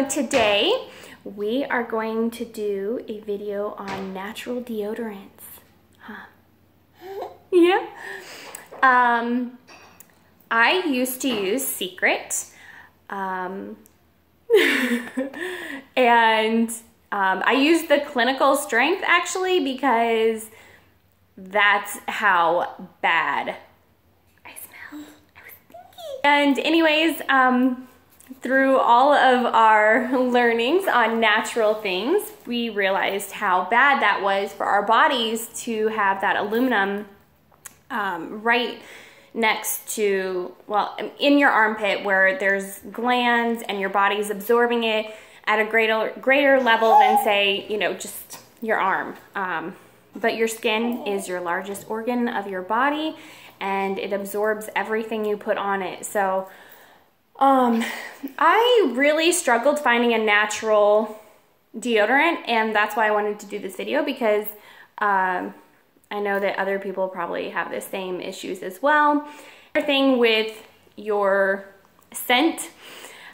So today we are going to do a video on natural deodorants. Huh? Yeah. I used to use Secret. And I used the clinical strength actually because that's how bad I smelled. I was stinky. And anyways, through all of our learnings on natural things, we realized how bad that was for our bodies to have that aluminum right next to, well, in your armpit where there's glands and your body's absorbing it at a greater level than, say, you know, just your arm. But your skin is your largest organ of your body and it absorbs everything you put on it. So I really struggled finding a natural deodorant, and that's why I wanted to do this video, because I know that other people probably have the same issues as well. The thing with your scent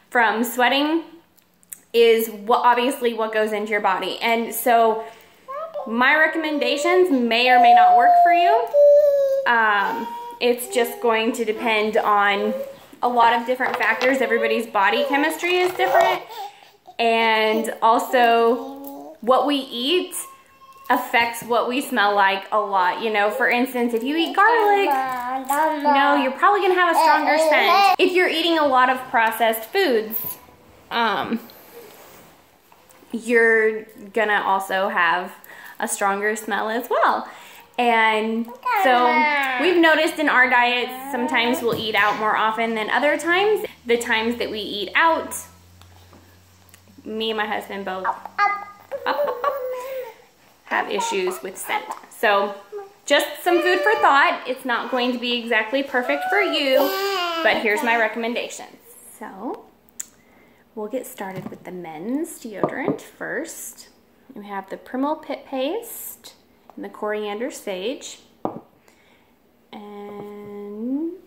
from sweating is obviously what goes into your body. And so my recommendations may or may not work for you. It's just going to depend on a lot of different factors. Everybody's body chemistry is different. And also what we eat affects what we smell like a lot. You know, for instance, if you eat garlic, no, you're probably gonna have a stronger scent. If you're eating a lot of processed foods, you're gonna also have a stronger smell as well. And so we've noticed in our diets, sometimes we'll eat out more often than other times. The times that we eat out, me and my husband both have issues with scent. So just some food for thought. It's not going to be exactly perfect for you, but here's my recommendations. So we'll get started with the men's deodorant first. We have the Primal Pit Paste and the Coriander Sage. And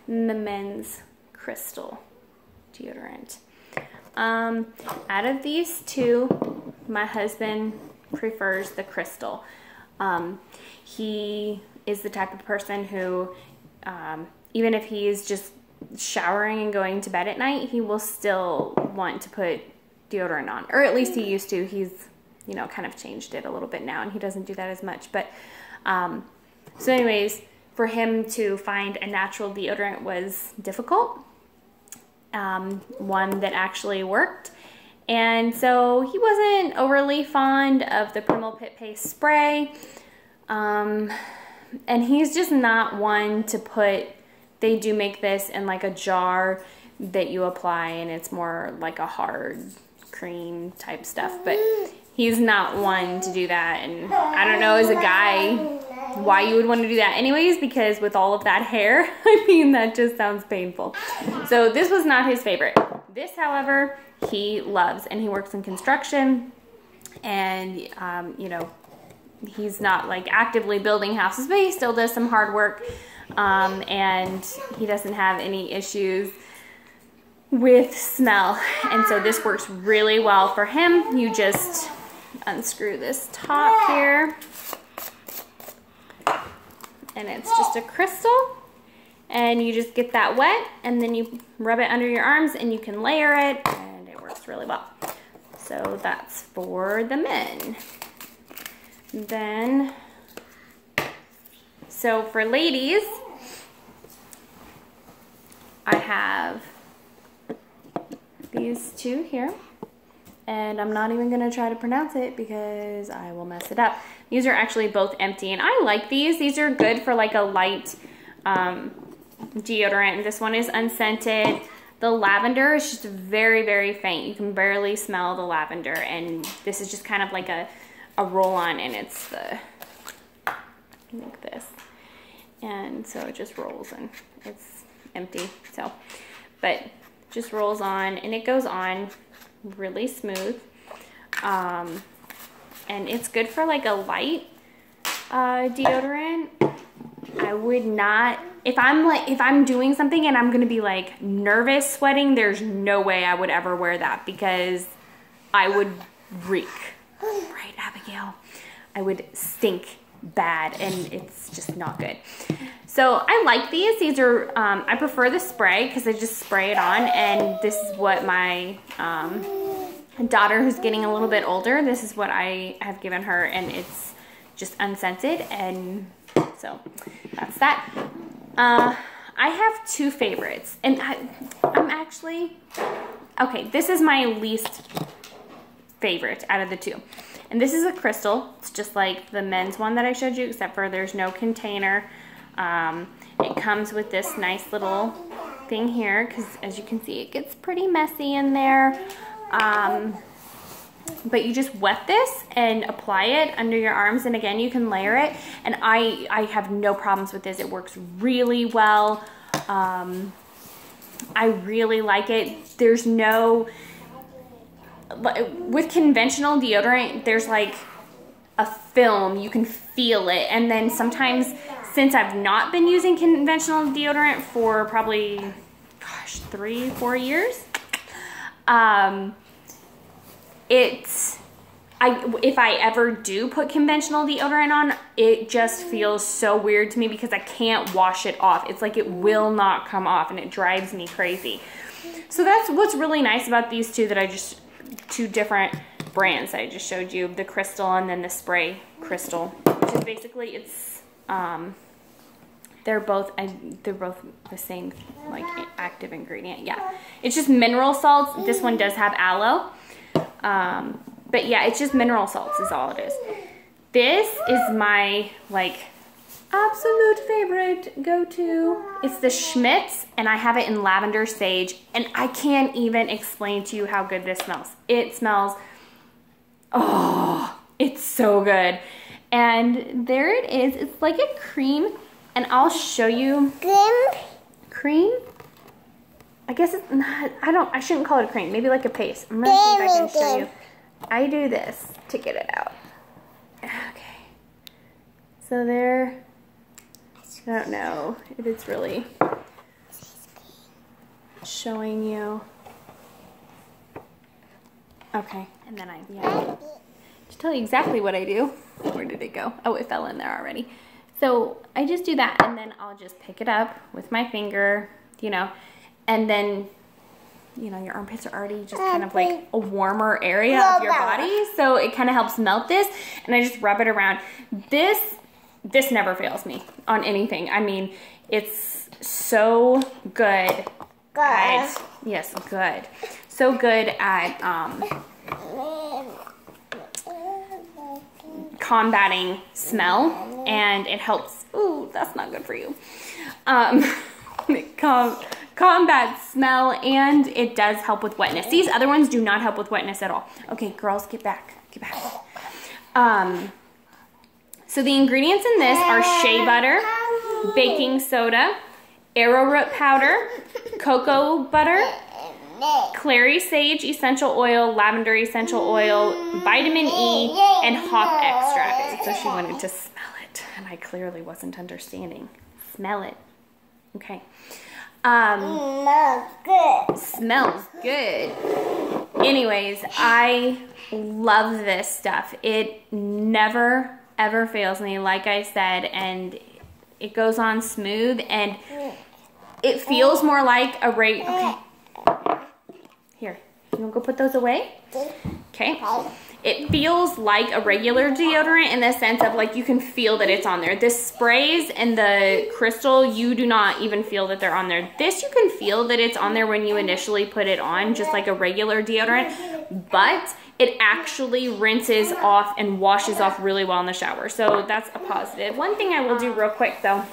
the men's Crystal deodorant. Out of these two, my husband prefers the Crystal. He is the type of person who, even if he's just showering and going to bed at night, he will still want to put deodorant on, or at least he used to. He's, you know, kind of changed it a little bit now and he doesn't do that as much. But so anyways, for him to find a natural deodorant was difficult. One that actually worked. And so he wasn't overly fond of the Primal Pit Paste spray. And he's just not one to put, they do make this in like a jar that you apply and it's more like a hard cream type stuff, but he's not one to do that. And I don't know, as a guy, why you would want to do that anyways, because with all of that hair, I mean, that just sounds painful. So this was not his favorite. This, however, he loves, and he works in construction, and you know, he's not like actively building houses, but he still does some hard work, and he doesn't have any issues with smell. And so this works really well for him. You just unscrew this top here, and it's just a Crystal, and you just get that wet and then you rub it under your arms and you can layer it, and it works really well. So that's for the men. Then, so for ladies, I have these two here, and I'm not even gonna try to pronounce it because I will mess it up. These are actually both empty, and I like these. These are good for like a light deodorant. This one is unscented. The lavender is just very, very faint. You can barely smell the lavender, and this is just kind of like a roll-on, and it's the, like this. And so it just rolls, and it's empty, so, but just rolls on, and it goes on really smooth. And it's good for like a light deodorant. I would not if I'm doing something and I'm gonna be like nervous sweating, there's no way I would ever wear that because I would reek. Right, Abigail? I would stink bad and it's just not good. So I like these. These are, I prefer the spray because I just spray it on, and this is what my daughter, who's getting a little bit older, this is what I have given her, and it's just unscented, and so that's that. I have two favorites, and I'm actually, okay, this is my least favorite out of the two. And this is a crystal. It's just like the men's one that I showed you, except for there's no container. It comes with this nice little thing here, because as you can see, it gets pretty messy in there. But you just wet this and apply it under your arms, and again, you can layer it. And I have no problems with this. It works really well. I really like it. There's no, with conventional deodorant, there's like a film, you can feel it, and then sometimes, since I've not been using conventional deodorant for probably, gosh, 3-4 years, if I ever do put conventional deodorant on, it just feels so weird to me because I can't wash it off. It's like it will not come off, and it drives me crazy. So that's what's really nice about these two, that I just, two different brands that I just showed you, the crystal and then the spray crystal, which is basically, it's they're both the same like active ingredient. Yeah, it's just mineral salts. This one does have aloe, but yeah, it's just mineral salts is all it is. This is my like absolute favorite go-to. It's the Schmidt, and I have it in lavender sage, and I can't even explain to you how good this smells. It smells, oh, it's so good. And there it is. It's like a cream, and I'll show you. Cream? I guess it's not, I shouldn't call it a cream. Maybe like a paste. I'm gonna see if I can show you. I do this to get it out. Okay. So there, I don't know if it's really showing you. Okay, and then to tell you exactly what I do. Where did it go? Oh, it fell in there already. So I just do that, and then I'll just pick it up with my finger, you know, and then, you know, your armpits are already just kind of like a warmer area of your body, so it kind of helps melt this, and I just rub it around. This never fails me on anything. I mean, it's so good at, yes, good. So good at combating smell, and it helps, ooh, that's not good for you. Combat smell, and it does help with wetness. These other ones do not help with wetness at all. Okay, girls, get back, get back. So the ingredients in this are shea butter, baking soda, arrowroot powder, cocoa butter, clary sage essential oil, lavender essential oil, vitamin E, and hop extract. So she wanted to smell it, and I clearly wasn't understanding. Smell it. Okay. Smells good. Smells good. Anyways, I love this stuff. It never ever fails me, like I said, and it goes on smooth, and it feels more like a okay. Here, you wanna go put those away? Okay. It feels like a regular deodorant in the sense of like you can feel that it's on there. The sprays and the crystal, you do not even feel that they're on there. This, you can feel that it's on there when you initially put it on, just like a regular deodorant, but it actually rinses off and washes off really well in the shower. So that's a positive. One thing I will do real quick though,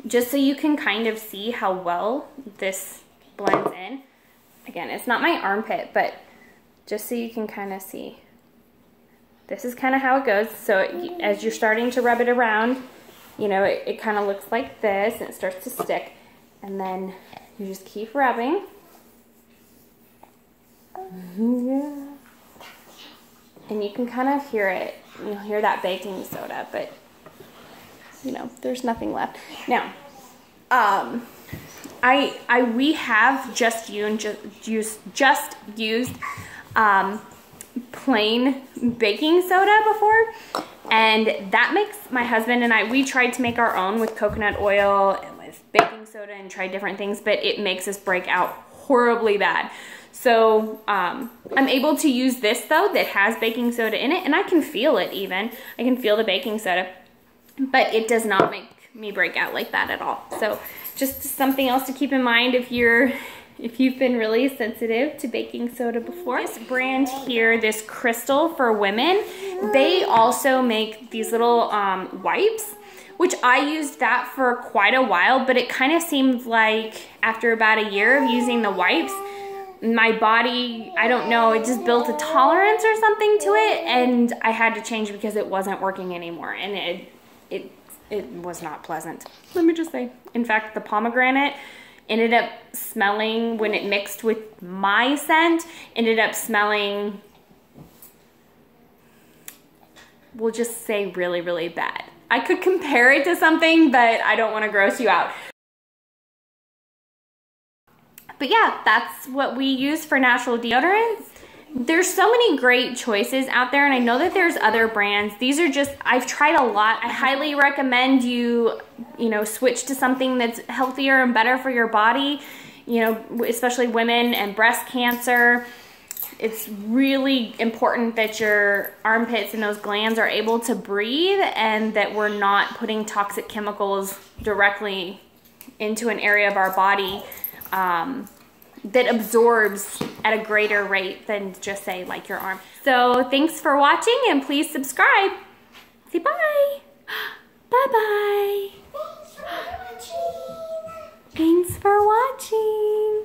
just so you can kind of see how well this blends in. Again, it's not my armpit, but just so you can kind of see. This is kind of how it goes. So as you're starting to rub it around, you know, it kind of looks like this, and it starts to stick. And then you just keep rubbing. Yeah. And you can kind of hear it. You'll hear that baking soda, but, you know, there's nothing left. Now, we have just used plain baking soda before, and that makes my husband and I, we tried to make our own with coconut oil and with baking soda and tried different things, but it makes us break out horribly bad. So I'm able to use this though that has baking soda in it, and I can feel it even. I can feel the baking soda, but it does not make me break out like that at all. So just something else to keep in mind if you've been really sensitive to baking soda before. This brand here, this Crystal for women, they also make these little wipes, which I used that for quite a while, but it kind of seemed like after about a year of using the wipes, my body, I don't know, it just built a tolerance or something to it, and I had to change because it wasn't working anymore, and it was not pleasant. Let me just say. In fact, the pomegranate ended up smelling, when it mixed with my scent, ended up smelling, we'll just say really, really bad. I could compare it to something, but I don't want to gross you out. But yeah, that's what we use for natural deodorants. There's so many great choices out there, and I know that there's other brands. These are just, I've tried a lot. I highly recommend you switch to something that's healthier and better for your body, especially women and breast cancer. It's really important that your armpits and those glands are able to breathe, and that we're not putting toxic chemicals directly into an area of our body that absorbs at a greater rate than just say like your arm. So thanks for watching, and please subscribe. Say bye. Bye-bye. Thanks for watching.